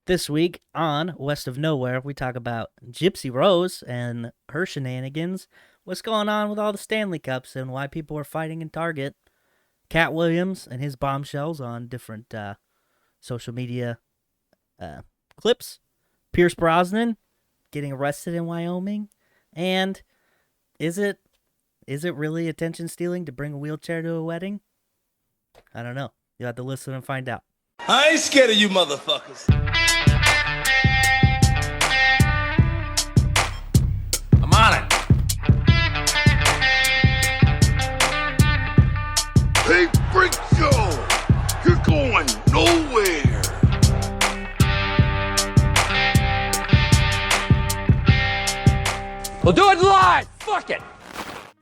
This week on West of Nowhere, we talk about Gypsy Rose and her shenanigans, what's going on with all the Stanley Cups and why people are fighting in Target, Katt Williams and his bombshells on different social media clips, Pierce Brosnan getting arrested in Wyoming, and is it really attention stealing to bring a wheelchair to a wedding? I don't know. You'll have to listen and find out. I ain't scared of you motherfuckers. I'm on it. Hey, freak show! You're going nowhere! We'll do it live! Fuck it!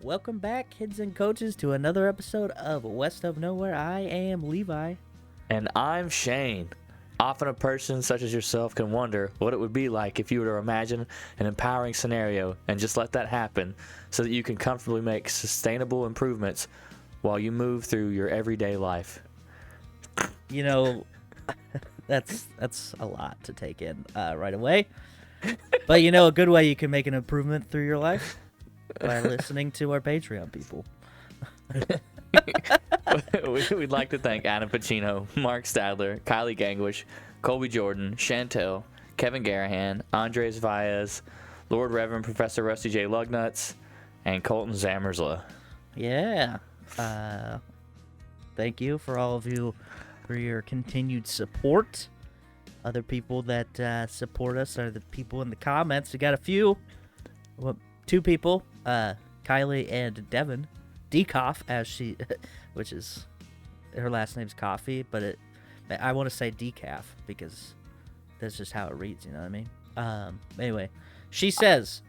Welcome back, kids and coaches, to another episode of West of Nowhere. I am Levi. And I'm Shane. Often a person such as yourself can wonder what it would be like if you were to imagine an empowering scenario and just let that happen so that you can comfortably make sustainable improvements while you move through your everyday life. You know, that's a lot to take in right away. But you know, a good way you can make an improvement through your life? By listening to our Patreon people. We'd like to thank Adam Pacino, Mark Stadler, Kylie Gangwish, Colby Jordan, Chantel, Kevin Garahan, Andres Valles, Lord Reverend Professor Rusty J. Lugnuts, and Colton Zammersla. Yeah. Thank you for all of you for your continued support. Other people that support us are the people in the comments. We got a few. Well, two people, Kylie and Devin, Decoff, as she, which is, her last name's Coffee, but I want to say Decaf because that's just how it reads, you know what I mean? Anyway, she says,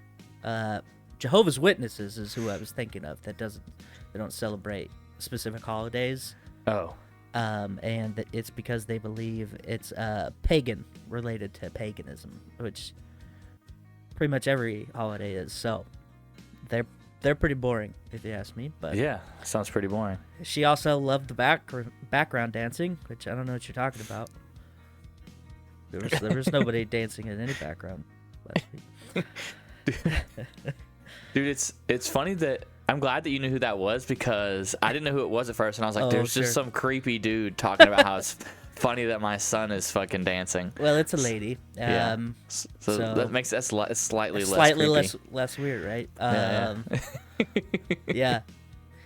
Jehovah's Witnesses is who I was thinking of. They don't celebrate specific holidays. Oh. And it's because they believe it's pagan, related to paganism, which pretty much every holiday is. So they're pretty boring, if you ask me. But Yeah, sounds pretty boring. she also loved the background dancing, which I don't know what you're talking about. There was nobody dancing in any background last week. Dude, it's funny that I'm glad that you knew who that was because I didn't know who it was at first, and I was like, there's just some creepy dude talking about how it's funny that my son is fucking dancing. Well, it's a lady. Yeah. So that makes that slightly less weird, right? Yeah. Yeah.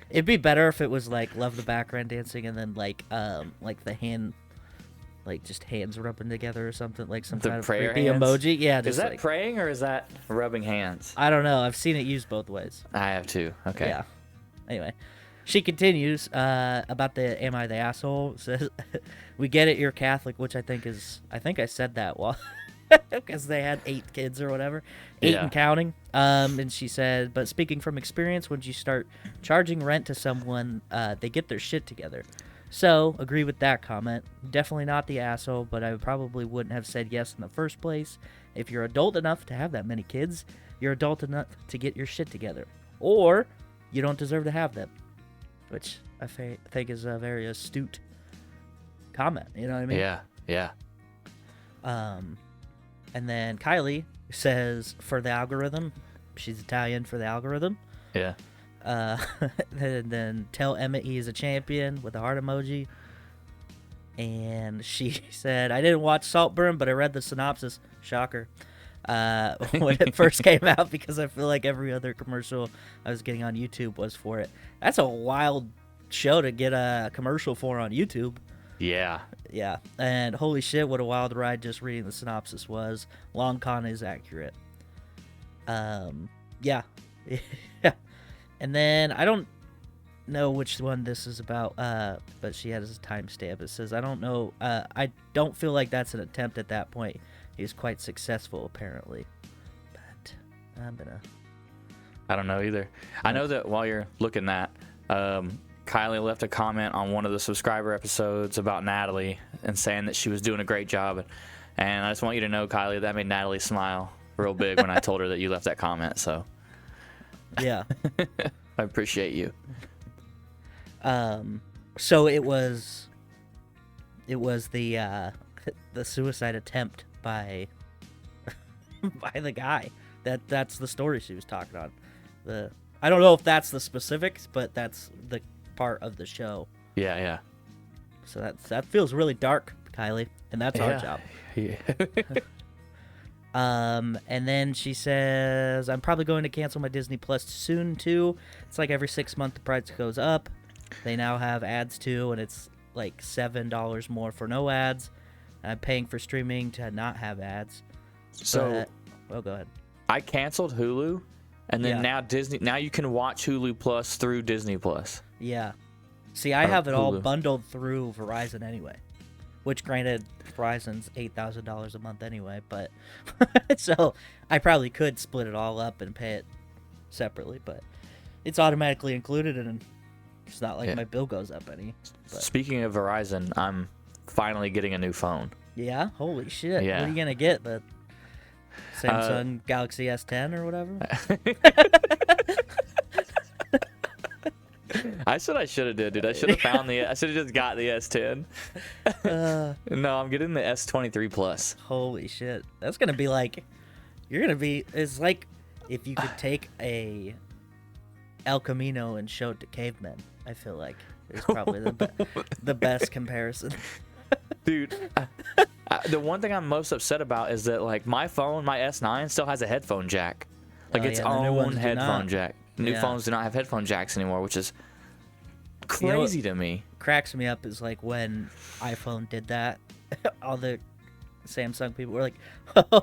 It'd be better if it was like love the background dancing and then like the hand, like just hands rubbing together or something, like some kind of creepy hands? emoji. Yeah. Is that praying or is that rubbing hands? I don't know. I've seen it used both ways. I have too. Okay. Yeah. Anyway, she continues about the "Am I the asshole?" Says, "We get it. You're Catholic," which I think I said that while because they had 8 kids or whatever, 8 and counting. And she said, "But speaking from experience, when you start charging rent to someone, they get their shit together." So, agree with that comment. Definitely not the asshole, but I probably wouldn't have said yes in the first place. If you're adult enough to have that many kids, you're adult enough to get your shit together. Or you don't deserve to have them. Which I think is a very astute comment. You know what I mean? Yeah. And then Kylie says, for the algorithm, she's Italian for the algorithm. Yeah. And then tell Emmett he is a champion with a heart emoji. And she said, I didn't watch Saltburn, but I read the synopsis. Shocker. When it first came out, because I feel like every other commercial I was getting on YouTube was for it. That's a wild show to get a commercial for on YouTube. Yeah. Yeah. And holy shit, what a wild ride just reading the synopsis was. Long con is accurate. Yeah. Yeah. And then I don't know which one this is about, but she has a timestamp. It says, I don't know. I don't feel like that's an attempt at that point. He was quite successful, apparently. But I don't know either. I know that while you're looking at, Kylie left a comment on one of the subscriber episodes about Natalie and saying that she was doing a great job. And I just want you to know, Kylie, that made Natalie smile real big when I told her that you left that comment. So yeah. I appreciate you. So it was the suicide attempt by by the guy. That's the story she was talking on. I don't know if that's the specifics, but that's the part of the show. Yeah. So that feels really dark, Kylie, and that's our job. Yeah. And then she says, I'm probably going to cancel my Disney Plus soon too. It's like every 6 months the price goes up. They now have ads too, and it's like $7 more for no ads. I'm paying for streaming to not have ads. So, well, go ahead. I canceled Hulu, and then Yeah. now you can watch Hulu Plus through Disney Plus. Yeah. See, I have it all Hulu. bundled through Verizon anyway. Which, granted, Verizon's $8,000 a month anyway, but so I probably could split it all up and pay it separately, but it's automatically included, and it's not like my bill goes up any. But. Speaking of Verizon, I'm finally getting a new phone. Yeah? Holy shit. Yeah. What are you going to get? The Samsung Galaxy S10 or whatever? I said I should have did, dude. I should have I should have just got the S10. No, I'm getting the S23 Plus. Holy shit. That's going to be like, it's like if you could take a El Camino and show it to cavemen. I feel like it's probably the best comparison. Dude, the one thing I'm most upset about is that, like, my phone, my S9, still has a headphone jack. Like, its the new ones own do headphone not. jack. New Yeah. phones do not have headphone jacks anymore, which is crazy to me. Cracks me up is like when iPhone did that. All the Samsung people were like,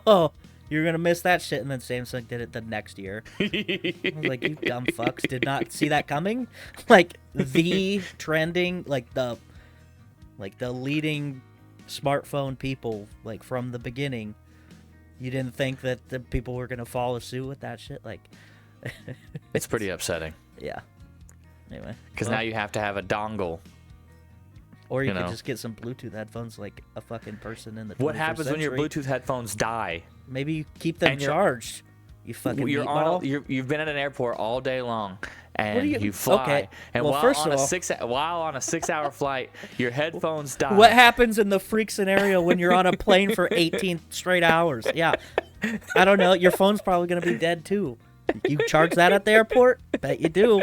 "Oh, you're gonna miss that shit," and then Samsung did it the next year. I was like, "You dumb fucks, did not see that coming." Like the trending, like the leading smartphone people, like from the beginning. You didn't think that the people were gonna follow suit with that shit, like. It's pretty upsetting. Yeah. Anyway. Because now you have to have a dongle. Or you you could know. just get some Bluetooth headphones like a fucking person in the 21st What happens when your century. Bluetooth headphones die? Maybe you keep them And you're- charged. You fucking You're meatball. you've been at an airport all day long, and you- you fly. okay, And well, while first on of a all- while on a 6-hour flight, your headphones die. What happens in the freak scenario when you're on a plane for 18 straight hours? Yeah. I don't know. Your phone's probably going to be dead too. You charge that at the airport? Bet you do.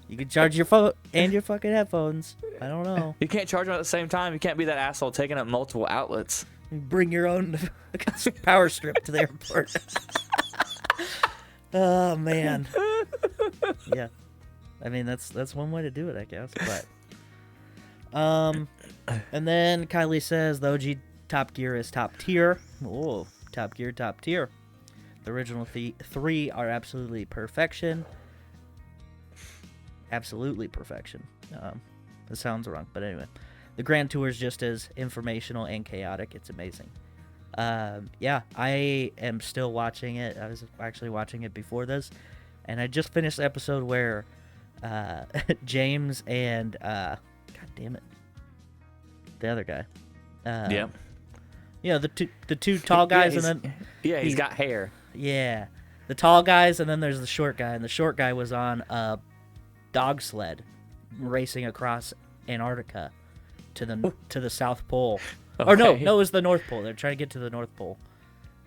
You can charge your phone and your fucking headphones. I don't know. You can't charge them at the same time. You can't be that asshole taking up multiple outlets. You bring your own power strip to the airport. Oh man. Yeah. I mean that's one way to do it, I guess. But and then Kylie says the OG Top Gear is top tier. Oh, Top Gear top tier. The original three are absolutely perfection. Absolutely perfection. That sounds wrong, but anyway. The Grand Tour is just as informational and chaotic. It's amazing. Yeah, I am still watching it. I was actually watching it before this, and I just finished the episode where James and God damn it, the other guy. Yep. You know, the two tall guys, and then he's got hair. yeah, the tall guys, and then there's the short guy, and the short guy was on a dog sled racing across Antarctica to the South Pole. Or no, it was the North Pole. They're trying to get to the North Pole.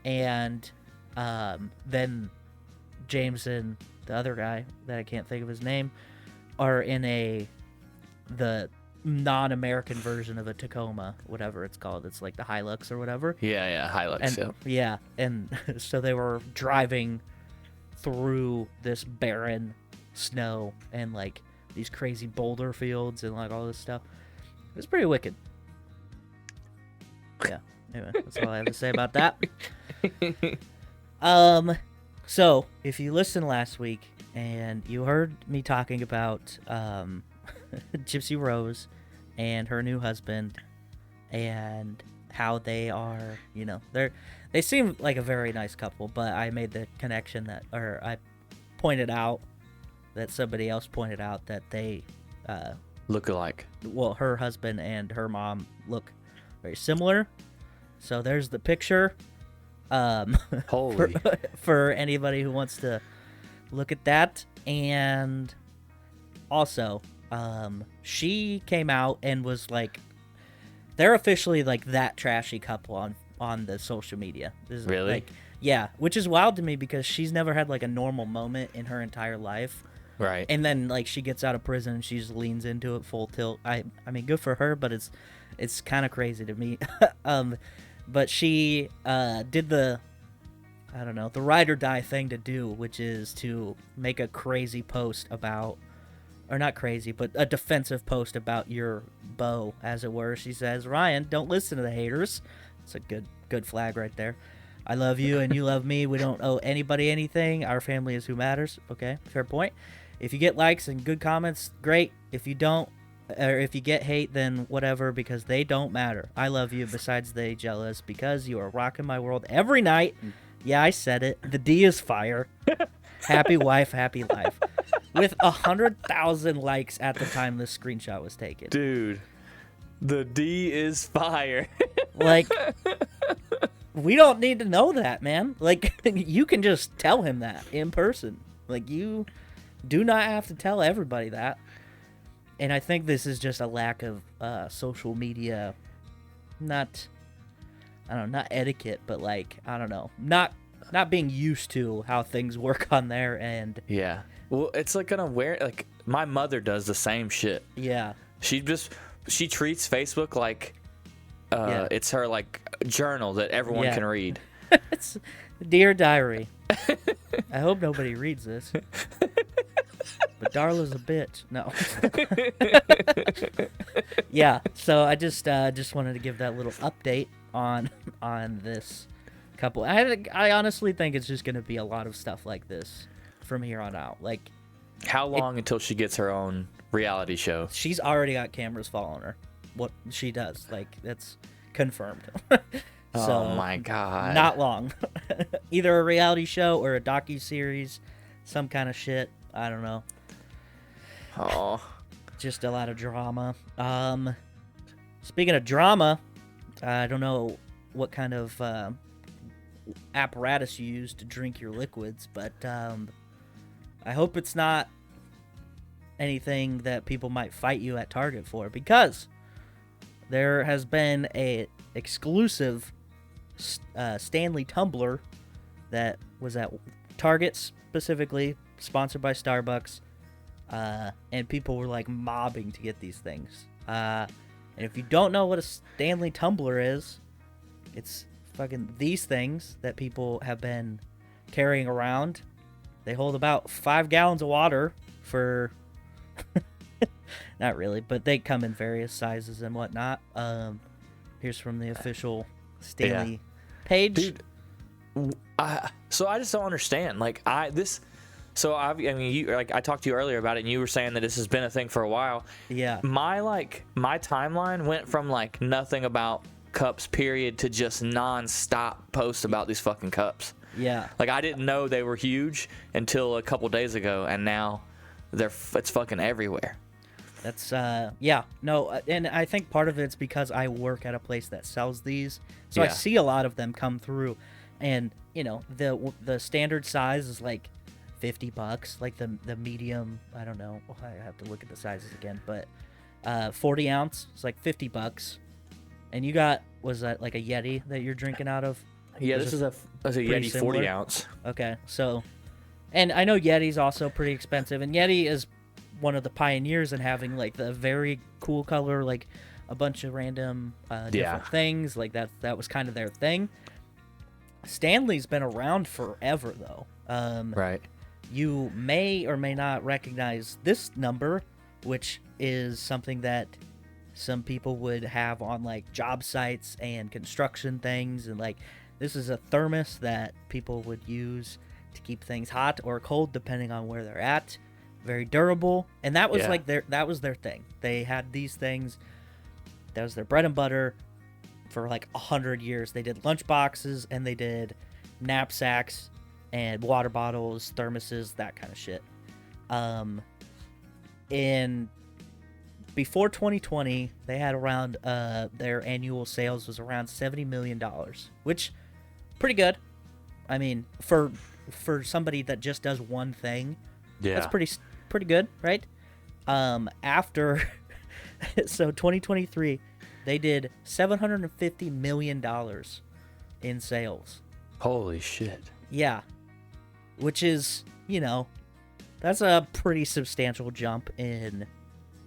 And then James and the other guy that I can't think of his name are in the non-American version of a Tacoma, whatever it's called. It's like the Hilux or whatever. Yeah, Hilux. And yeah, and so they were driving through this barren snow and like these crazy boulder fields and like all this stuff. It was pretty wicked. Yeah. Anyway, that's all I have to say about that. So if you listened last week and you heard me talking about Gypsy Rose and her new husband and how they are, you know, they seem like a very nice couple, but I made the connection I pointed out that somebody else pointed out that they look alike. well, her husband and her mom look very similar. So there's the picture. Holy. For anybody who wants to look at that. And also, she came out and was like, they're officially like that trashy couple on the social media. This is, Really? Like, yeah, which is wild to me because she's never had like a normal moment in her entire life. Right. And then like she gets out of prison and she just leans into it full tilt. I mean, good for her, but it's kind of crazy to me. But she did the ride or die thing to do, which is to make a crazy post about, or not crazy, but a defensive post about your beau, as it were. She says, "Ryan, don't listen to the haters." It's a good flag right there. "I love you and you love me. We don't owe anybody anything. Our family is who matters." Okay, fair point. If you get likes and good comments, great. If you don't, or if you get hate, then whatever, because they don't matter. I love you. Besides, they jealous because you are rocking my world every night. Yeah, I said it. The D is fire. Happy wife, happy life. With 100,000 likes at the time this screenshot was taken. Dude, the D is fire. Like, we don't need to know that, man. Like, you can just tell him that in person. Like, you do not have to tell everybody that. And I think this is just a lack of social media, not etiquette, but like, I don't know, not being used to how things work on there. And Yeah. Well, it's like like my mother does the same shit. yeah, She treats Facebook like it's her like journal that everyone Yeah. can read. it's Dear Diary. I hope nobody reads this. But Darla's a bitch. No. Yeah. So I just wanted to give that little update on this couple. I honestly think it's just gonna be a lot of stuff like this from here on out. Like, How long until she gets her own reality show? she's already got cameras following her. What she does, like, that's confirmed. So, Oh my god. not long. Either a reality show or a docu-series, some kind of shit. I don't know. Oh. Just a lot of drama. Speaking of drama, I don't know what kind of apparatus you use to drink your liquids, but I hope it's not anything that people might fight you at Target for, because there has been a exclusive Stanley tumbler that was at Target, specifically sponsored by Starbucks, and people were like mobbing to get these things. And if you don't know what a Stanley tumbler is, it's fucking these things that people have been carrying around. They hold about 5 gallons of water for not really, but they come in various sizes and whatnot. Here's from the official Stanley page. Dude, so I just don't understand. Like I mean, you, like, I talked to you earlier about it, and you were saying that this has been a thing for a while. Yeah. My timeline went from like nothing about cups period to just non-stop posts about these fucking cups. Yeah. Like, I didn't know they were huge until a couple days ago, and now it's fucking everywhere. That's yeah, no, and I think part of it's because I work at a place that sells these, so I Yeah. see a lot of them come through, and you know, the standard size is like $50, like the medium, I don't know, I have to look at the sizes again, but 40 ounce is like $50, and you got, was that like a Yeti that you're drinking out of? Yeah, Is this it is a pretty Yeti 40 similar? ounce. Okay, so, and I know Yeti's also pretty expensive, and Yeti is one of the pioneers in having like the very cool color, like a bunch of random different things, like that was kind of their thing. Stanley's been around forever though. Right. You may or may not recognize this number, which is something that some people would have on like job sites and construction things, and like this is a thermos that people would use to keep things hot or cold depending on where they're at. Very durable, and that was like their thing. They had these things. That was their bread and butter for like 100 years. They did lunch boxes, and they did knapsacks and water bottles, thermoses, that kind of shit. In before 2020, they had around their annual sales was around $70 million, which pretty good. I mean, for somebody that just does one thing, that's pretty good, right? After so 2023, they did $750 million in sales. Holy shit. Yeah. Which is, that's a pretty substantial jump in,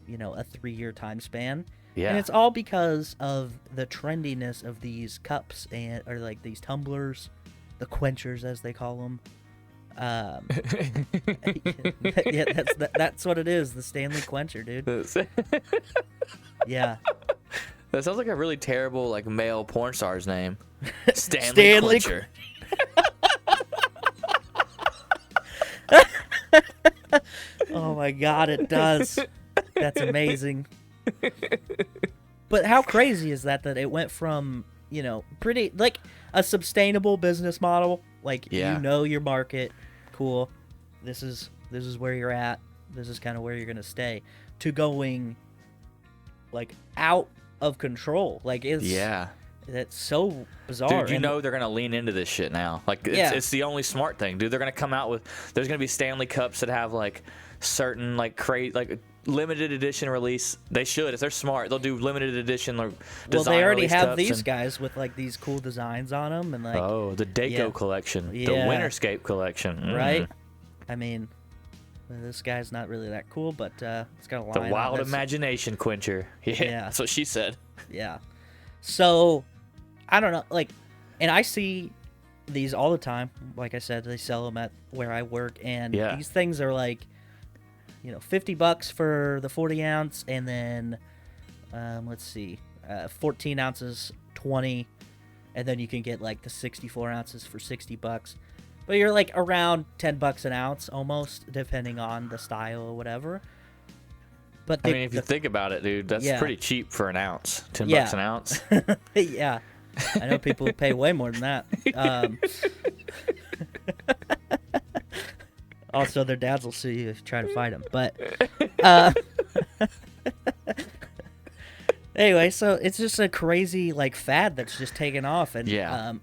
a 3-year time span. Yeah. And it's all because of the trendiness of these cups or like these tumblers, the quenchers as they call them. Yeah, that's what it is, the Stanley Quencher, dude. Yeah. That sounds like a really terrible like male porn star's name. Stanley Quencher. Oh my god, it does. That's amazing. But how crazy is that it went from, pretty like a sustainable business model, like your market, cool. This is where you're at. This is kind of where you're going to stay, to going like out of control. Like that's so bizarre. Dude, they're going to lean into this shit now. Like it's the only smart thing, dude. They're going to come out with there's going to be Stanley Cups that have like certain like limited edition release. They should, if they're smart, they'll do limited edition or design. Well, they already have these guys with like these cool designs on them, and like the Deco collection, the Winterscape collection, right? I mean, this guy's not really that cool, but it's got a line. The Wild Imagination Quencher. Yeah, that's what she said. Yeah. So I don't know, like, and I see these all the time. Like I said, they sell them at where I work, and these things are like, $50 for the 40 ounce, and then let's see, 14 ounces, 20, and then you can get like the 64 ounces for $60. But you're like around $10 an ounce almost, depending on the style or whatever. But if you think about it, dude, that's pretty cheap for an ounce. $10 an ounce. Yeah, I know people pay way more than that. Also, their dads will sue you if you try to fight them. But anyway, so it's just a crazy like fad that's just taken off, and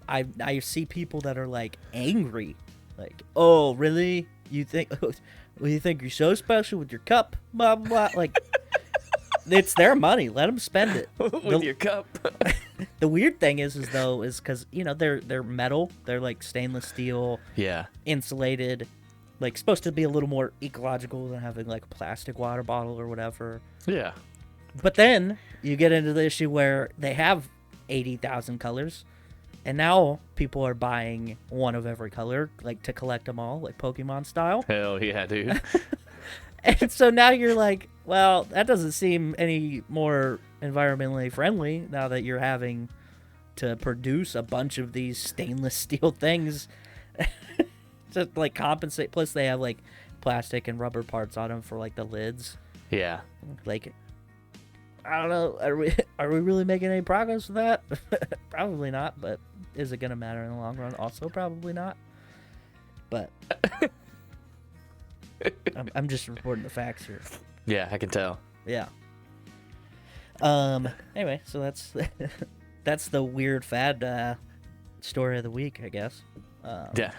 I see people that are like angry, like, oh really? You think you're so special with your cup? Blah blah. Like, it's their money. Let them spend it with your cup. The weird thing is because they're metal. They're like stainless steel. Yeah. Insulated. Like, supposed to be a little more ecological than having like a plastic water bottle or whatever. Yeah. But then you get into the issue where they have 80,000 colors, and now people are buying one of every color, like to collect them all, like Pokemon style. Hell yeah, dude. And so now you're like, well, that doesn't seem any more environmentally friendly now that you're having to produce a bunch of these stainless steel things. To like compensate. Plus they have like plastic and rubber parts on them for like the lids. Yeah. Like, I don't know. Are we really making any progress with that? Probably not. But is it gonna matter in the long run? Also, probably not. But I'm just reporting the facts here. Yeah, I can tell. Yeah. Anyway, so that's the weird fad story of the week, I guess. Yeah.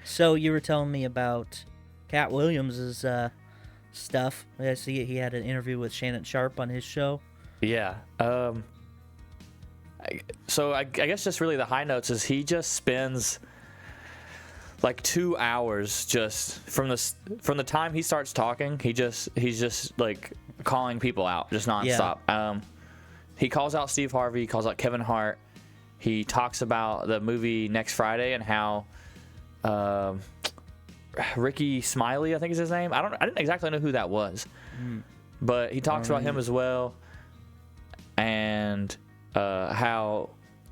So you were telling me about Katt Williams' stuff. I see he had an interview with Shannon Sharp on his show. Yeah. So I guess just really the high notes is he just spends like 2 hours just from the time he starts talking. He's just like calling people out just nonstop. Yeah. He calls out Steve Harvey. He calls out Kevin Hart. He talks about the movie Next Friday and how Ricky Smiley, I think is his name. I didn't exactly know who that was, but he talks about him as well, and how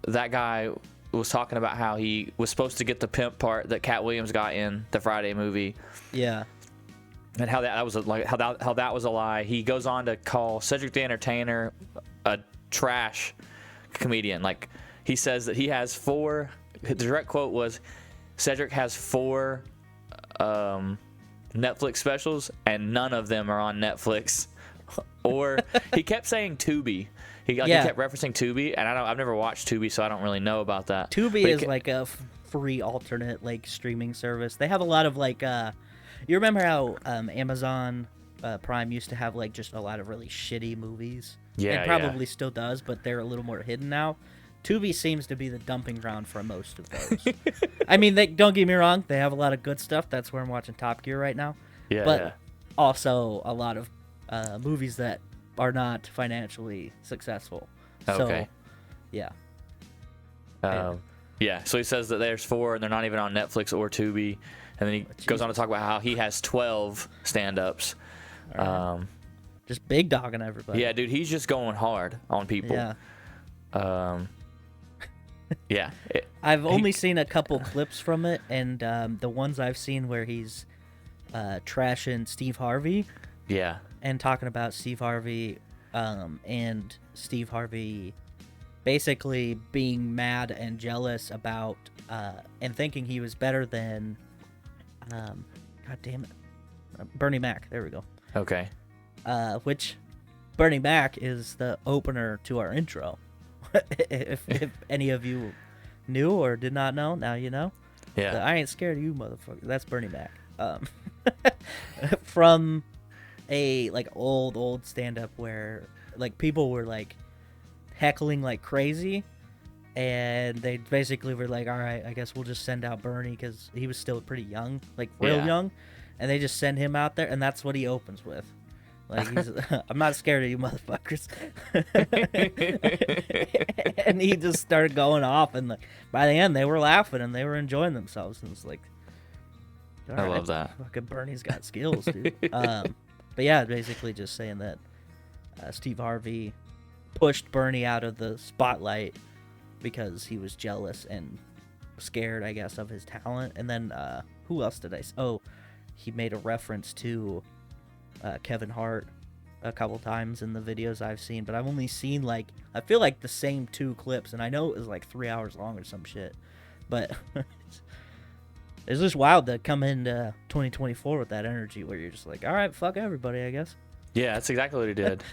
that guy was talking about how he was supposed to get the pimp part that Katt Williams got in the Friday movie. Yeah. And how that was how that was a lie. He goes on to call Cedric the Entertainer a trash comedian. Like, he says that he has 4. The direct quote was, Cedric has 4 Netflix specials, and none of them are on Netflix. Or he kept saying Tubi. He kept referencing Tubi, and I've never watched Tubi, so I don't really know about that. Tubi is like a free alternate like streaming service. They have a lot of like you remember how Amazon Prime used to have like just a lot of really shitty movies? Yeah, it probably still does, but they're a little more hidden now. Tubi seems to be the dumping ground for most of those. I mean, don't get me wrong, they have a lot of good stuff. That's where I'm watching Top Gear right now. Yeah, but yeah. also a lot of movies that are not financially successful. Okay. So, yeah. Yeah, so he says that there's 4 and they're not even on Netflix or Tubi. And then he goes on to talk about how he has 12 stand-ups. Just big dogging everybody. Yeah, dude, he's just going hard on people. Yeah. Yeah. I've only seen a couple clips from it, and the ones I've seen where he's trashing Steve Harvey. Yeah. And talking about Steve Harvey, and Steve Harvey basically being mad and jealous about, and thinking he was better than, God damn it, Bernie Mac. There we go. Okay. Which Bernie Mac is the opener to our intro. if any of you knew or did not know, now you know. Yeah. I ain't scared of you, motherfucker. That's Bernie Mac. From a like old stand-up where like people were like heckling like crazy, and they basically were like, all right, I guess we'll just send out Bernie because he was still pretty young, like real young, and they just send him out there, and that's what he opens with. Like, he's, I'm not scared of you motherfuckers. And he just started going off, and like, by the end they were laughing and they were enjoying themselves, and it's like, I love that. Fucking Bernie's got skills, dude. But yeah, basically just saying that Steve Harvey pushed Bernie out of the spotlight because he was jealous and scared, I guess, of his talent. And then who else did I? Oh, he made a reference to Kevin Hart a couple times in the videos I've seen, but I've only seen like, I feel like the same 2 clips, and I know it was like 3 hours long or some shit, but it's just wild to come into 2024 with that energy where you're just like, all right, fuck everybody, I guess. Yeah, that's exactly what he did.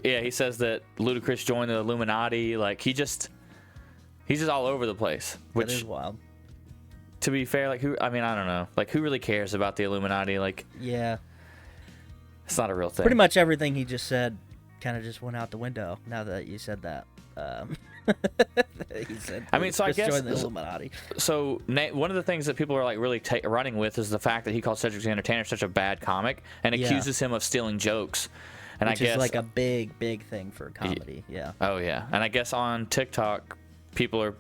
Yeah, he says that Ludacris joined the Illuminati. Like, he's just all over the place. Which That is wild. To be fair, like, I don't know. Like, who really cares about the Illuminati? Like, Yeah. it's not a real thing. Pretty much everything he just said kind of just went out the window now that you said that. He said, so I guess join the Illuminati. So one of the things that people are like really running with is the fact that he called Cedric the Entertainer such a bad comic and accuses him of stealing jokes. And Which I guess is like a big thing for comedy. Yeah. Oh yeah, and I guess on TikTok, people are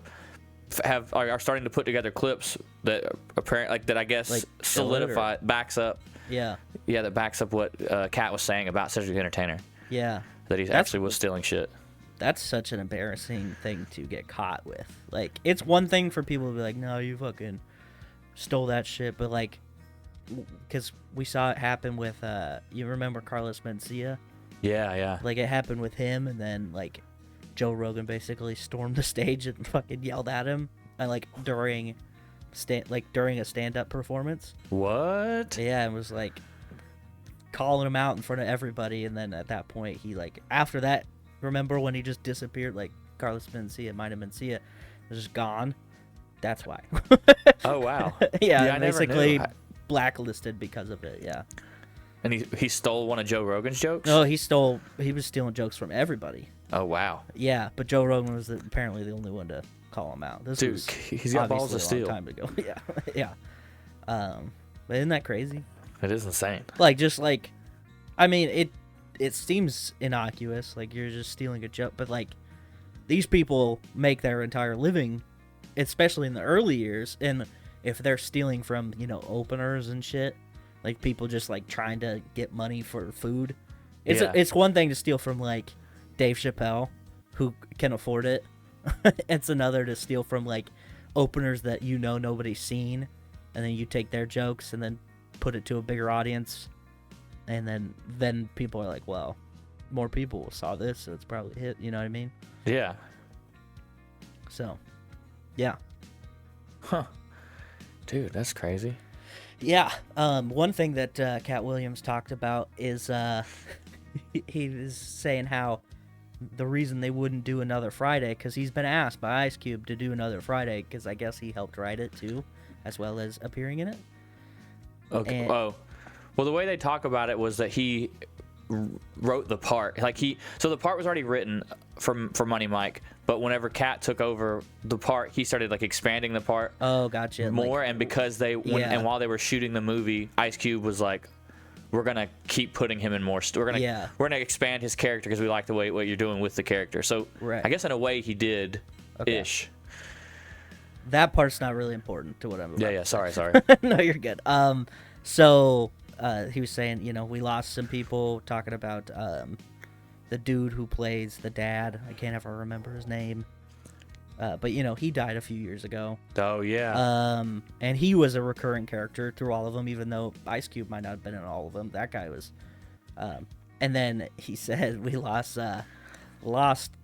starting to put together clips that apparently that I guess Like solidify backs up. Yeah. Yeah, that backs up what Katt was saying about Cedric the Entertainer. Yeah. That he actually was stealing shit. That's such an embarrassing thing to get caught with. Like, it's one thing for people to be like, no, you fucking stole that shit, but like, because we saw it happen with, you remember Carlos Mencia? Yeah. Like, it happened with him, and then like Joe Rogan basically stormed the stage and fucking yelled at him, and like during a stand-up performance. What? Yeah, and was like calling him out in front of everybody, and then at that point he like, after that, remember when he just disappeared, like Carlos Mencia was just gone? That's why. Oh wow. Yeah, I basically never knew. blacklisted because of it. Yeah. And he stole one of Joe Rogan's jokes? No, he was stealing jokes from everybody. Oh wow. Yeah, but Joe Rogan was apparently the only one to call him out. This Dude, was he's got balls to obviously a steal. long time ago. Yeah. But isn't that crazy? It is insane. Like, just like, I mean, it seems innocuous, like you're just stealing a joke, but like, these people make their entire living, especially in the early years, and if they're stealing from, openers and shit, like people just like trying to get money for food, it's one thing to steal from like Dave Chappelle, who can afford it. It's another to steal from like openers that nobody's seen, and then you take their jokes and then put it to a bigger audience, and then people are like, well, more people saw this, so it's probably hit. You know what I mean? Yeah. So, yeah. Huh. Dude, that's crazy. Yeah. One thing that Katt Williams talked about is he was saying how the reason they wouldn't do another Friday, because he's been asked by Ice Cube to do another Friday, because I guess he helped write it too, as well as appearing in it. Okay. Well, the way they talk about it was that he wrote the part. So the part was already written for Money Mike. but whenever Katt took over the part, he started like expanding the part Oh, gotcha. more. Like, And because and while they were shooting the movie, Ice Cube was like, we're gonna keep putting him in more. We're gonna expand his character because we like the way what you're doing with the character. So Right. I guess in a way he did, ish. that part's not really important to what I'm about. Yeah. Sorry. No, you're good. So he was saying, you know, we lost some people, talking about the dude who plays the dad. I can't ever remember his name. But, you know, he died a few years ago. Oh, yeah. And he was a recurring character through all of them, even though Ice Cube might not have been in all of them. That guy was. And then he said we lost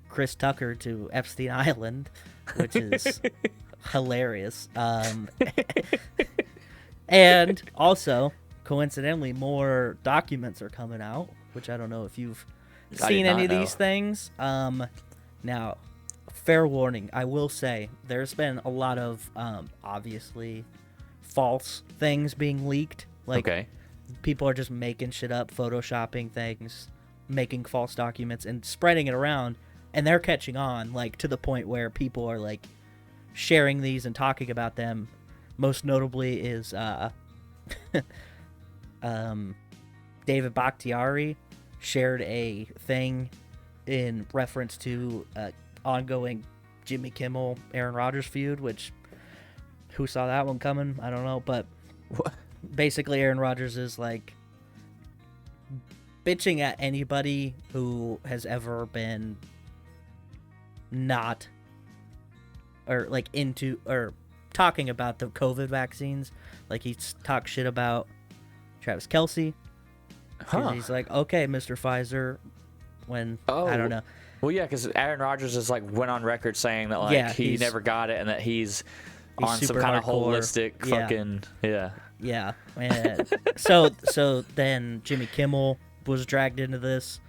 Chris Tucker to Epstein Island, which is hilarious. And also, coincidentally, more documents are coming out, which I don't know if you've seen any of these things. Now, fair warning, I will say there's been a lot of obviously false things being leaked. Like, people are just making shit up, photoshopping things, making false documents, and spreading it around. And they're catching on, like, to the point where people are, like, sharing these and talking about them. Most notably is David Bakhtiari shared a thing in reference to ongoing Jimmy Kimmel Aaron Rodgers feud, which who saw that one coming? I don't know, but basically Aaron Rodgers is like bitching at anybody who has ever been not or like into or talking about the COVID vaccines. Like, he talks shit about Travis Kelce. He's like, okay, Mr. Pfizer, when I don't know. Well, yeah, because Aaron Rodgers is like went on record saying that like he never got it and that he's on some kind of holistic fucking Yeah. And so then Jimmy Kimmel was dragged into this,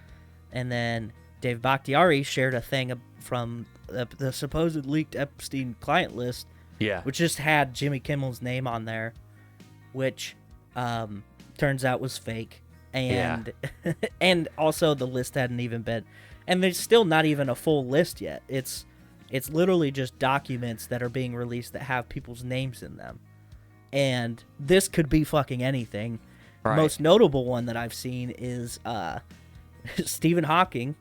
and then Dave Bakhtiari shared a thing from the supposed leaked Epstein client list, which just had Jimmy Kimmel's name on there, which turns out was fake, and and also the list hadn't even been, and there's still not even a full list yet. It's literally just documents that are being released that have people's names in them, and this could be fucking anything. Right. Most notable one that I've seen is Stephen Hawking.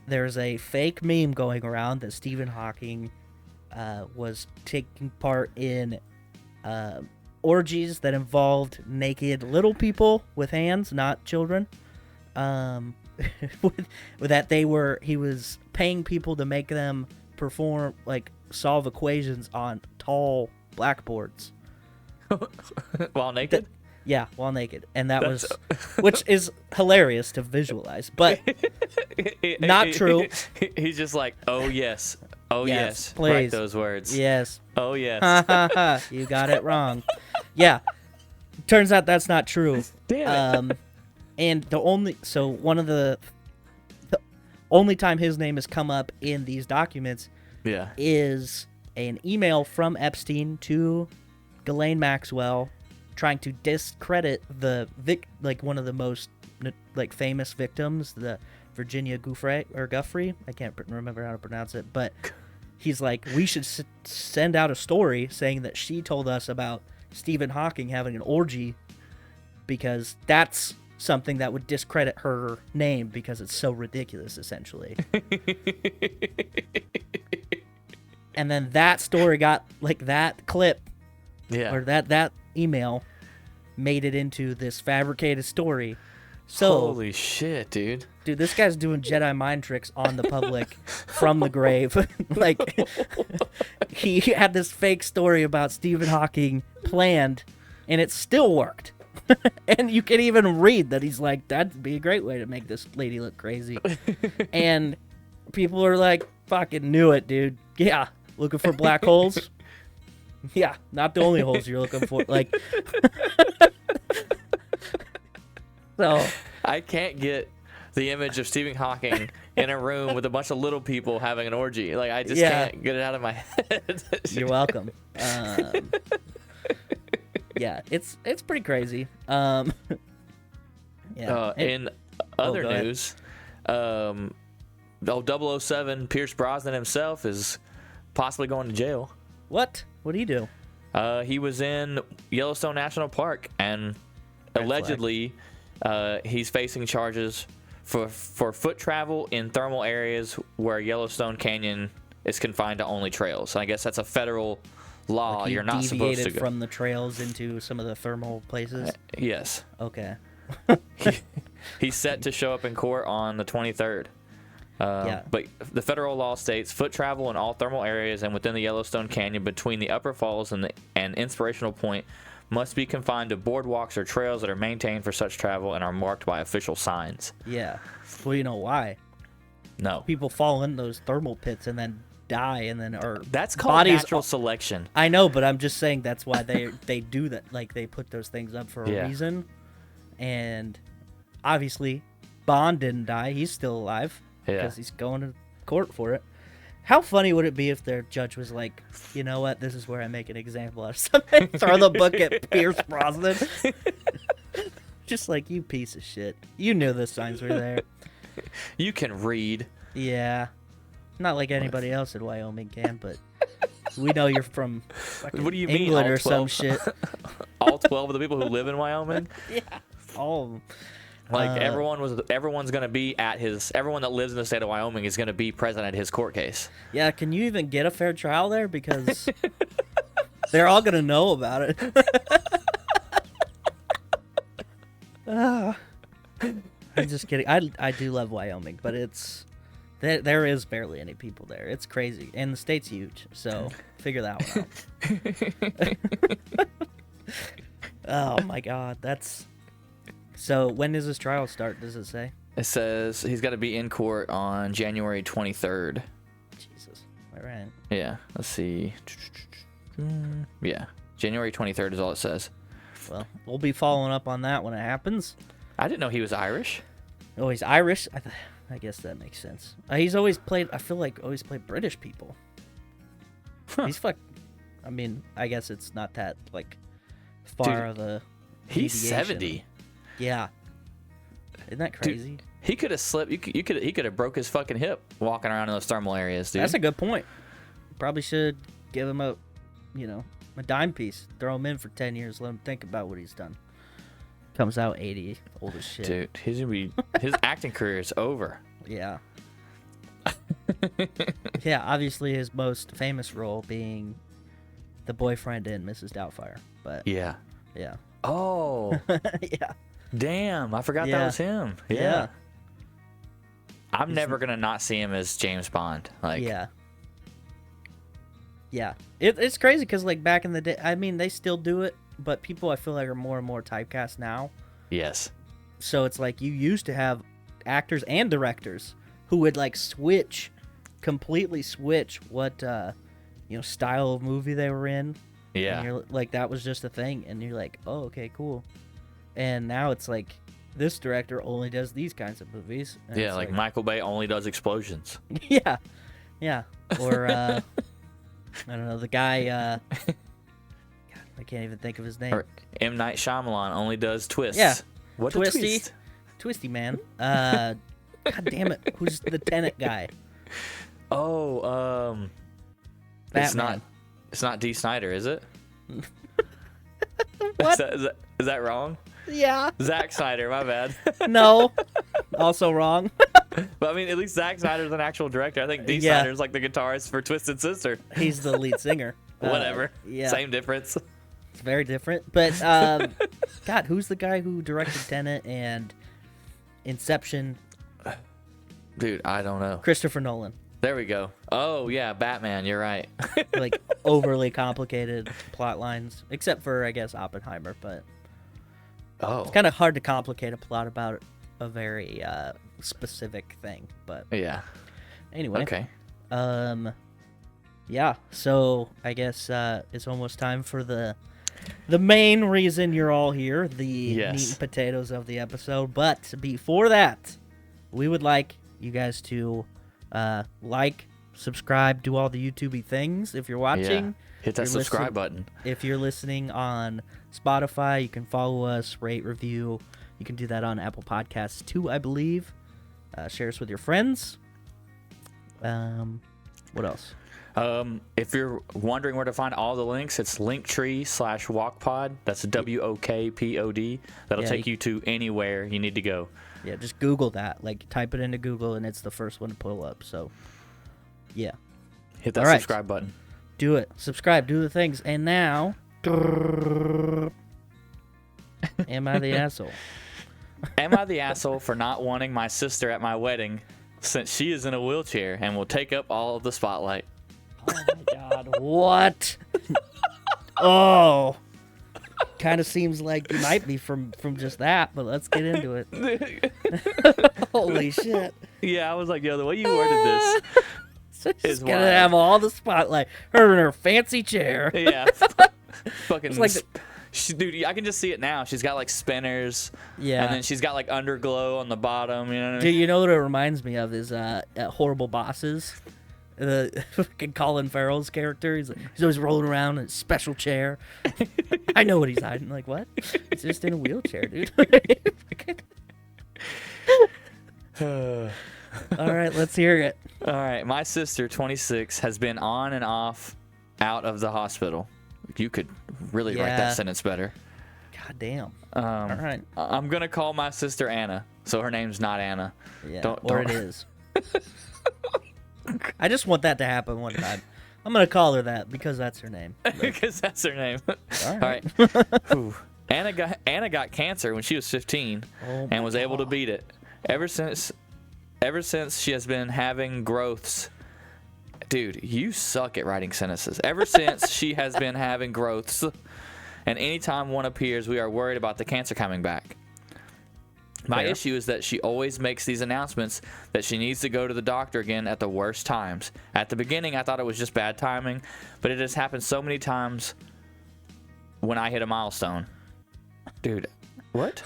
There's a fake meme going around that Stephen Hawking was taking part in orgies that involved naked little people with hands, not children. With that he was paying people to make them perform, like, solve equations on tall blackboards. While naked? Yeah, while naked. And that was, which is hilarious to visualize, but not true. He's just like, oh, yes. Oh, yes. Please. Write those words. Yes. Oh, yes. Ha, ha, ha. You got it wrong. Yeah. Turns out that's not true. Damn it. And one of the only time his name has come up in these documents is an email from Epstein to Ghislaine Maxwell trying to discredit one of the most famous victims, the Virginia Guffrey. I can't remember how to pronounce it, but he's like, we should send out a story saying that she told us about Stephen Hawking having an orgy, because that's something that would discredit her name because it's so ridiculous, essentially. And then that story got, like, that clip, or that email made it into this fabricated story. So, holy shit, dude. Dude, this guy's doing Jedi mind tricks on the public from the grave. Like, he had this fake story about Stephen Hawking planned, and it still worked. And you can even read that he's like, that'd be a great way to make this lady look crazy. And people are like, fucking knew it, dude. Yeah, looking for black holes? Yeah, not the only holes you're looking for. Like, so I can't get the image of Stephen Hawking in a room with a bunch of little people having an orgy. Like, I just can't get it out of my head. You're welcome. Yeah, it's pretty crazy. In other news, 007 Pierce Brosnan himself is possibly going to jail. What? What did he do? He was in Yellowstone National Park, and allegedly he's facing charges for foot travel in thermal areas where Yellowstone Canyon is confined to only trails. I guess that's a federal law. Like he You're not supposed to go from the trails into some of the thermal places. Yes. Okay. He's set to show up in court on the 23rd. But the federal law states foot travel in all thermal areas and within the Yellowstone Canyon between the Upper Falls and Inspirational Point must be confined to boardwalks or trails that are maintained for such travel and are marked by official signs. Yeah. Well, you know why? No. People fall in those thermal pits and then die, and then that's called natural selection. I know, but I'm just saying that's why they do that. Like, they put those things up for a reason. And obviously, Bond didn't die. He's still alive because he's going to court for it. How funny would it be if their judge was like, you know what, this is where I make an example out of something. Throw the book at Pierce Brosnan. Just like, you piece of shit. You knew the signs were there. You can read. Yeah. Not like anybody else in Wyoming can, but we know you're from fucking What do you mean, England all or 12? some shit. All 12 of the people who live in Wyoming? Yeah. All of them. Like, everyone's going to be at everyone that lives in the state of Wyoming is going to be present at his court case. Yeah, can you even get a fair trial there? Because they're all going to know about it. I'm just kidding. I do love Wyoming, but there is barely any people there. It's crazy. And the state's huge, so figure that one out. Oh, my God. So when does this trial start, does it say? It says he's got to be in court on January 23rd. Jesus. All right. Yeah. Let's see. Yeah. January 23rd is all it says. Well, we'll be following up on that when it happens. I didn't know he was Irish. Oh, he's Irish? I guess that makes sense. He's always played, I feel like, British people. Huh. He's I mean, I guess it's not that, like, far of a He's deviation. 70. Yeah. Isn't that crazy? Dude, he could have slipped. He could have broke his fucking hip walking around in those thermal areas, dude. That's a good point. Probably should give him a dime piece. Throw him in for 10 years. Let him think about what he's done. Comes out 80, old as shit. Dude, his acting career is over. Yeah. Yeah, obviously his most famous role being the boyfriend in Mrs. Doubtfire. But yeah. Yeah. Oh. Yeah. Damn, I forgot that was him. Yeah. I'm never gonna not see him as James Bond. Like. Yeah. Yeah. It's crazy because, like, back in the day, I mean, they still do it, but people, I feel like, are more and more typecast now. Yes. So it's like you used to have actors and directors who would, like, completely switch what style of movie they were in. Yeah. And you're like, that was just a thing, and you're like, oh, okay, cool. And now it's like, this director only does these kinds of movies. And yeah, like Michael Bay only does explosions. Yeah. Yeah. Or I don't know, the guy God, I can't even think of his name. Or M. Night Shyamalan only does twists. Yeah. What's Twisty. a twist? Twisty, man. God damn it. Who's the Tenet guy? Oh, Batman. It's not D. Snyder, is it? What? Is that wrong? Yeah. Zack Snyder, my bad. No. Also wrong. But I mean, at least Zack Snyder's an actual director. I think D. Yeah. Snyder's like the guitarist for Twisted Sister. He's the lead singer. Whatever. Yeah. Same difference. It's very different. But, God, who's the guy who directed Tenet and Inception? Dude, I don't know. Christopher Nolan. There we go. Oh, yeah, Batman. You're right. Like, overly complicated plot lines. Except for, I guess, Oppenheimer. But it's kind of hard to complicate a plot about a very specific thing. But Yeah. anyway. Okay. Yeah, so I guess it's almost time for the main reason you're all here, the meat and potatoes of the episode. But before that, we would like you guys to like, subscribe, do all the YouTube-y things if you're watching. Yeah. Hit that subscribe button. If you're listening on Spotify, you can follow us, rate, review. You can do that on Apple Podcasts too, I believe. Share us with your friends. What else? If you're wondering where to find all the links, it's linktree/walkpod. That's WOKPOD. That'll Yeah, take you to anywhere you need to go. Yeah, just Google that. Like, type it into Google, and it's the first one to pull up. So, yeah. Hit that All right. subscribe button. Do it. Subscribe. Do the things. And now... Am I the asshole? Am I the asshole for not wanting my sister at my wedding since she is in a wheelchair and will take up all of the spotlight? Oh, my God. What? Oh. Kind of seems like you might be from just that, but let's get into it. Holy shit. Yeah, I was like, yo, the way you worded this She's is gonna wild. have all the spotlight. Her in her fancy chair. Yeah. Fucking It's like dude, I can just see it now. She's got like spinners. Yeah. And then she's got like underglow on the bottom, you know what I mean? Dude, you know what it reminds me of is Horrible Bosses. Fucking Colin Farrell's character. He's always rolling around in a special chair. I know what he's hiding. Like, what? He's just in a wheelchair, dude. All right, let's hear it. All right, my sister, 26, has been on and off out of the hospital. You could really write Yeah. that sentence better. God damn. All right. I'm gonna call my sister Anna, so her name's not Anna. Yeah. Or it is. I just want that to happen one time. I'm gonna call her that because that's her name. Because that's her name. All right. Whew. Anna got cancer when she was 15 Oh and was able to beat it. Ever since she has been having growths. Dude, you suck at writing sentences. Ever since she has been having growths, and anytime one appears, we are worried about the cancer coming back. My Fair. issue is that she always makes these announcements that she needs to go to the doctor again at the worst times. At the beginning, I thought it was just bad timing, but it has happened so many times when I hit a milestone. Dude, what?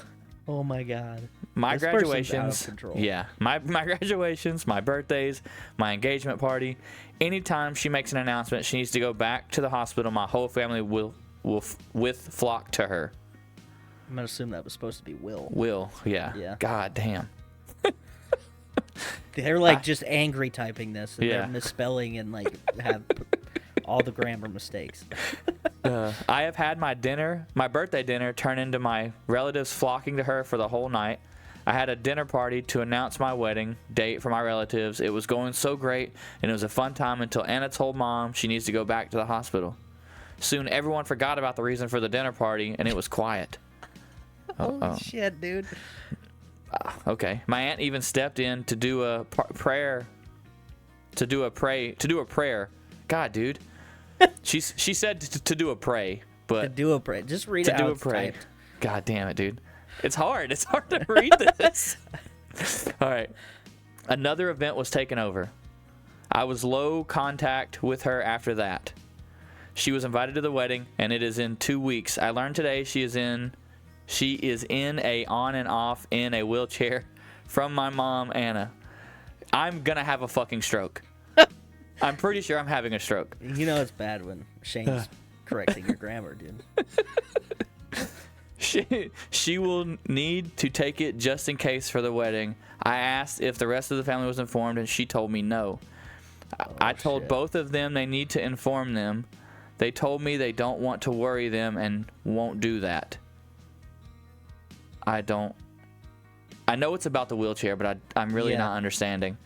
Oh my God. My This person's graduations, out of control. yeah, my graduations, my birthdays, my engagement party. Anytime she makes an announcement, she needs to go back to the hospital. My whole family will flock to her. I'm gonna assume that was supposed to be Will. Will, yeah. Yeah. God damn. They're like just angry typing this, and Yeah. they're misspelling and like have all the grammar mistakes. I have had my birthday dinner, turn into my relatives flocking to her for the whole night. I had a dinner party to announce my wedding date for my relatives. It was going so great, and it was a fun time until Anna told Mom she needs to go back to the hospital. Soon, everyone forgot about the reason for the dinner party, and it was quiet. Holy shit, dude. Okay. My aunt even stepped in to do a prayer. To do a prayer. God, dude. She said to do a pray, but To do a prayer. Just read to it do out. a It's pray. typed. God damn it, dude. It's hard. It's hard to read this. All right. Another event was taken over. I was low contact with her after that. She was invited to the wedding, and it is in 2 weeks. I learned today she is in a on and off in a wheelchair from my mom, Anna. I'm gonna have a fucking stroke. I'm pretty sure I'm having a stroke. You know it's bad when Shane's correcting your grammar, dude. She will need to take it just in case for the wedding. I asked if the rest of the family was informed, and she told me no. I told shit. both of them they need to inform them. They told me they don't want to worry them and won't do that. I know it's about the wheelchair, but I'm really not understanding.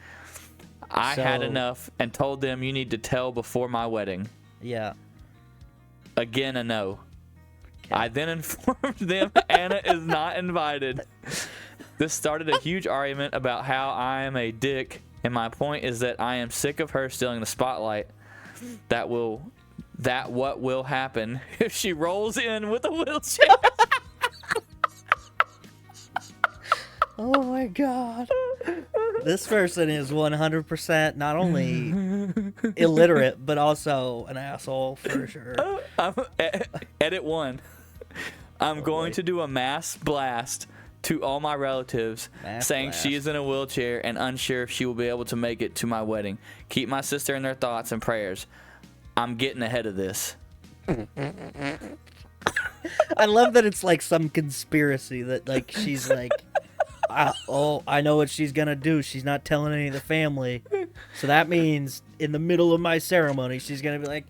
I had So- enough and told them you need to tell before my wedding. Yeah. Again, a no. I then informed them Anna is not invited. This started a huge argument about how I am a dick, and my point is that I am sick of her stealing the spotlight. That what will happen if she rolls in with a wheelchair. Oh my God. This person is 100% not only illiterate, but also an asshole for sure. Edit 1. I'm going to do a mass blast to all my relatives Mass saying blast. she is in a wheelchair and unsure if she will be able to make it to my wedding. Keep my sister in their thoughts and prayers. I'm getting ahead of this. I love that it's like some conspiracy that like she's like, I know what she's gonna do. She's not telling any of the family. So that means in the middle of my ceremony, she's gonna be like,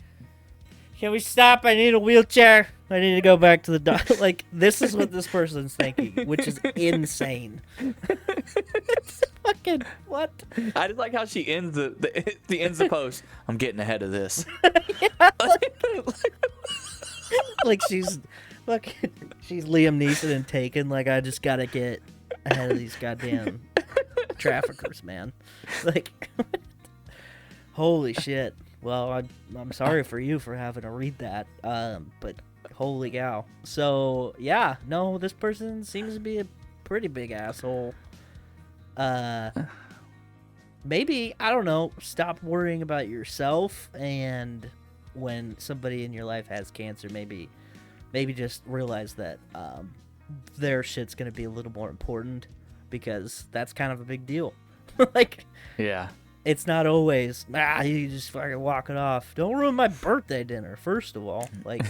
"Can we stop? I need a wheelchair. I need to go back to the doctor." Like, this is what this person's thinking, which is insane. It's fucking what? I just like how she ends the post. I'm getting ahead of this. Like she's Liam Neeson and Taken. Like, I just gotta get ahead of these goddamn traffickers, man. Like, holy shit. Well, I'm sorry for you for having to read that. But holy cow. So yeah, no, this person seems to be a pretty big asshole. Maybe, I don't know, stop worrying about yourself, and when somebody in your life has cancer, maybe just realize that their shit's gonna be a little more important, because that's kind of a big deal. Like, Yeah. it's not always, you just fucking walk it off. Don't ruin my birthday dinner, first of all. Like,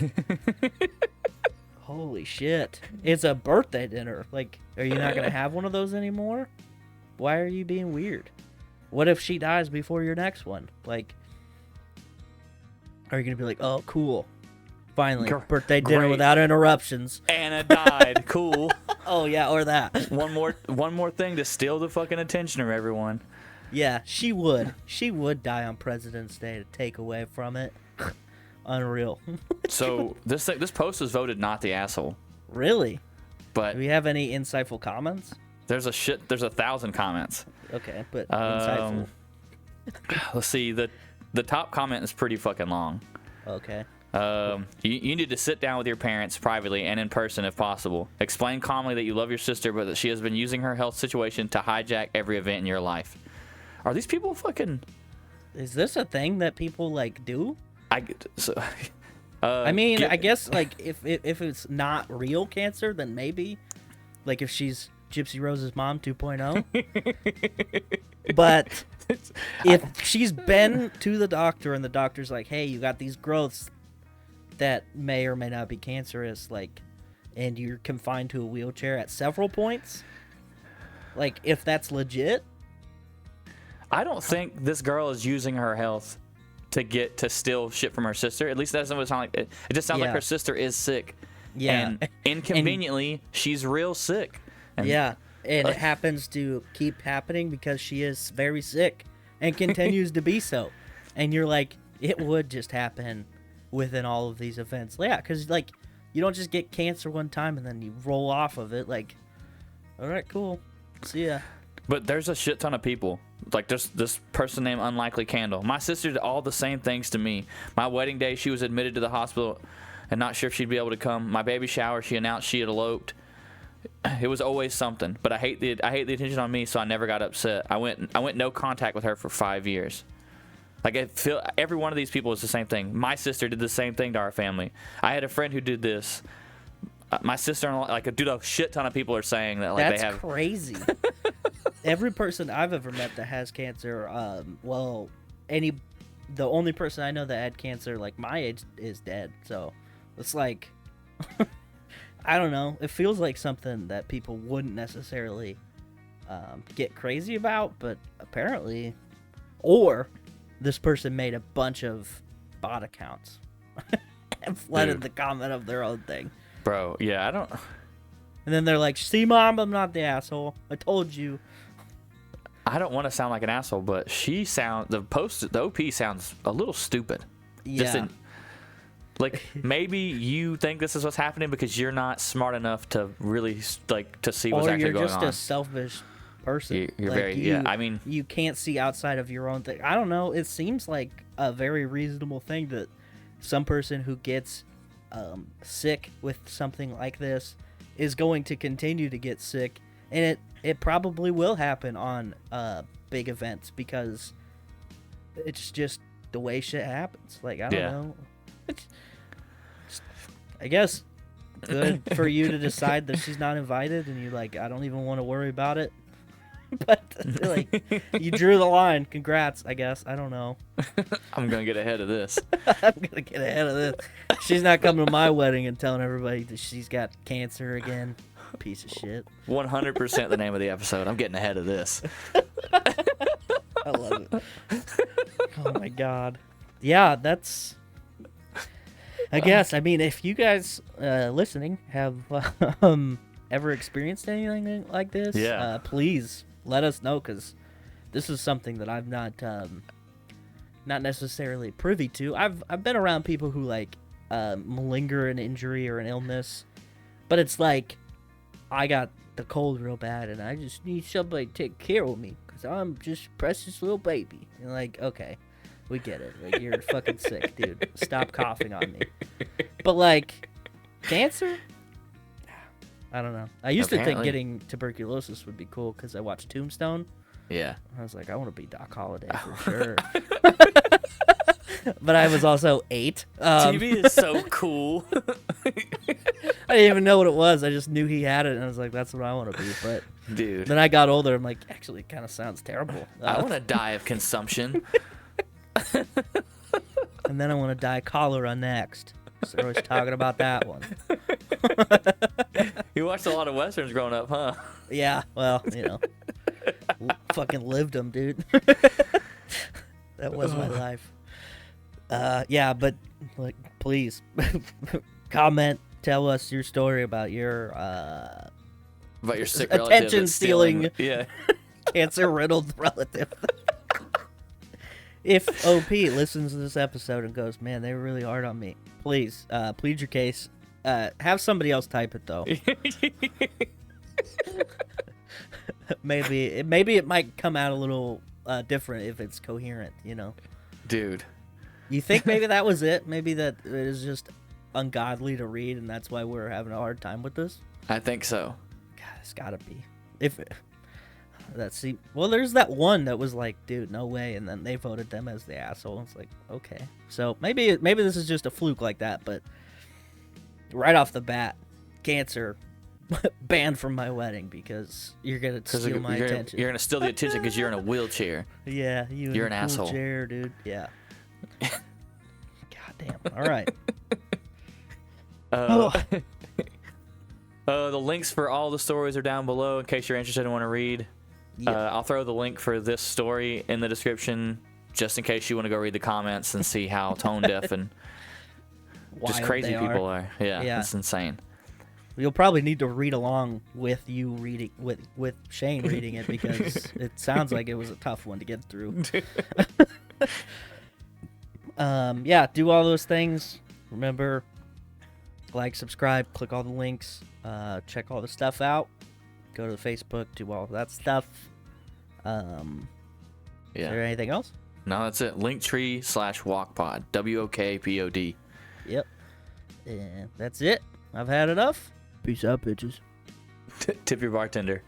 holy shit. It's a birthday dinner. Like, are you not gonna have one of those anymore? Why are you being weird? What if she dies before your next one? Like, are you gonna be like, oh, cool, finally, birthday dinner Great. without interruptions? Anna died. Cool. Oh yeah, or that. One more thing to steal the fucking attention of everyone. Yeah, she would die on President's Day to take away from it. Unreal. So this post was voted not the asshole, Really? but Do we have any insightful comments? there's 1,000 comments. Okay, but insightful. Let's see, the top comment is pretty fucking long. Okay. You need to sit down with your parents privately and in person if possible. Explain calmly that you love your sister, but that she has been using her health situation to hijack every event in your life. Are these people fucking? Is this a thing that people like do? I mean, I guess like if it's not real cancer, then maybe, like if she's Gypsy Rose's mom 2.0. But if she's been to the doctor and the doctor's like, hey, you got these growths that may or may not be cancerous, like, and you're confined to a wheelchair at several points, like, if that's legit. I don't think this girl is using her health to steal shit from her sister. At least that doesn't sound like it. It just sounds like her sister is sick. Yeah. And inconveniently, she's real sick. And yeah. And it happens to keep happening because she is very sick and continues to be so. And you're like, it would just happen within all of these events. Yeah, because, like, you don't just get cancer one time and then you roll off of it. Like, all right, cool. See ya. But there's a shit ton of people. Like, there's this person named Unlikely Candle. My sister did all the same things to me. My wedding day, she was admitted to the hospital and not sure if she'd be able to come. My baby shower, she announced she had eloped. It was always something. But I hate the attention on me, so I never got upset. I went no contact with her for 5 years. Like, I feel every one of these people is the same thing. My sister did the same thing to our family. I had a friend who did this. My sister-in-law, like, a shit ton of people are saying that, like, That's they have crazy. Every person I've ever met that has cancer, the only person I know that had cancer, like, my age is dead. So it's like, I don't know. It feels like something that people wouldn't necessarily get crazy about, but apparently, or this person made a bunch of bot accounts and flooded the comment of their own thing. Bro, yeah, I don't. And then they're like, see, Mom, I'm not the asshole. I told you. I don't want to sound like an asshole, but the OP sounds a little stupid. Yeah. Like, maybe you think this is what's happening because you're not smart enough to really, like, to see what's actually going on. Or you're just a selfish person. You're like, very, I mean, you can't see outside of your own thing. I don't know. It seems like a very reasonable thing that some person who gets sick with something like this is going to continue to get sick, and it probably will happen on big events because it's just the way shit happens. Like, I don't know. I guess good for you to decide that she's not invited, and you're like, I don't even want to worry about it. But like, you drew the line. Congrats, I guess. I don't know. I'm gonna get ahead of this. I'm gonna get ahead of this. She's not coming to my wedding and telling everybody that she's got cancer again. Piece of shit. 100% the name of the episode. I'm getting ahead of this. I love it. Oh my god. Yeah, that's. I guess. I mean, if you guys listening have ever experienced anything like this, please let us know, because this is something that I've not necessarily privy to. I've been around people who like malinger an injury or an illness, but it's like I got the cold real bad and I just need somebody to take care of me because I'm just precious little baby. And like, okay, we get it. Like, you're fucking sick, dude. Stop coughing on me. But like, cancer? I don't know. I used to think getting tuberculosis would be cool because I watched Tombstone. Yeah. I was like, I want to be Doc Holliday for sure. But I was also 8. TV is so cool. I didn't even know what it was. I just knew he had it, and I was like, that's what I want to be. But dude, then I got older. I'm like, actually, it kind of sounds terrible. I want to die of consumption. And then I want to die cholera next. So they're always talking about that one. You watched a lot of westerns growing up, huh? Yeah, well, you know. Fucking lived them, dude. That was my life. Yeah, but like, please comment, tell us your story about your sick relative attention stealing, yeah, cancer riddled relative. If OP listens to this episode and goes, man, they were really hard on me, please plead your case. Have somebody else type it though. Maybe it might come out a little different if it's coherent, you know. Dude, you think maybe that was it? Maybe that it is just ungodly to read, and that's why we're having a hard time with this? I think so. God, it's gotta be. Well, there's that one that was like, dude, no way, and then they voted them as the asshole. It's like, okay, so maybe this is just a fluke like that, but right off the bat, cancer banned from my wedding because you're gonna steal my attention. You're gonna steal the attention because you're in a wheelchair. Yeah, you're an in a cool asshole. chair, dude. Yeah. God damn. All right. The links for all the stories are down below in case you're interested and want to read. Yeah. I'll throw the link for this story in the description just in case you want to go read the comments and see how tone deaf and just Wild crazy they people are. Yeah, it's insane. You'll probably need to read along with you reading with Shane reading it because it sounds like it was a tough one to get through. Yeah, do all those things. Remember, like, subscribe, click all the links, check all the stuff out. Go to the Facebook, do all that stuff. Is there anything else? No, that's it. Linktree/walkpod. WOKPOD. Yep. And that's it. I've had enough. Peace out, bitches. Tip your bartender.